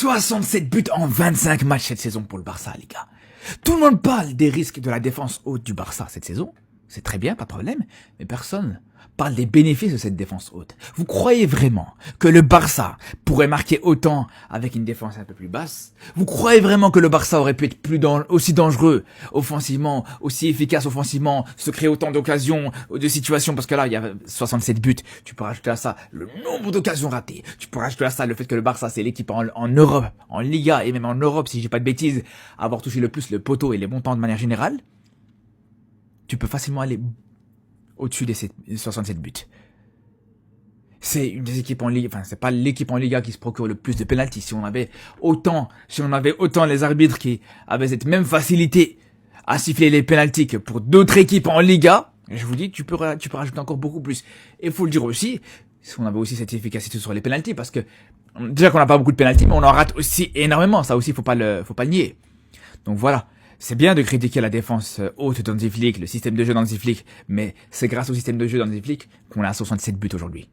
67 buts en 25 matchs cette saison pour le Barça, les gars. Tout le monde parle des risques de la défense haute du Barça cette saison. C'est très bien, pas de problème. Mais personne parle des bénéfices de cette défense haute. Vous croyez vraiment que le Barça pourrait marquer autant avec une défense un peu plus basse? Vous croyez vraiment que le Barça aurait pu être aussi dangereux offensivement, aussi efficace offensivement, se créer autant d'occasions, de situations? Parce que là, il y a 67 buts. Tu peux rajouter à ça le nombre d'occasions ratées. Tu peux rajouter à ça le fait que le Barça, c'est l'équipe en Europe, en Liga et même en Europe, si je dis pas de bêtises, à avoir touché le plus le poteau et les montants de manière générale. Tu peux facilement aller au-dessus des 67 buts. C'est une des équipes en Ligue, enfin, c'est pas l'équipe en Liga qui se procure le plus de pénaltys. Si on avait autant les arbitres qui avaient cette même facilité à siffler les pénaltys que pour d'autres équipes en Liga, je vous dis, tu peux rajouter encore beaucoup plus. Et faut le dire aussi, si on avait aussi cette efficacité sur les pénaltys, parce que, déjà qu'on n'a pas beaucoup de pénaltys, mais on en rate aussi énormément. Ça aussi, faut pas le nier. Donc voilà. C'est bien de critiquer la défense haute d'Hansi Flick, le système de jeu d'Hansi Flick, mais c'est grâce au système de jeu d'Hansi Flick qu'on a 67 buts aujourd'hui.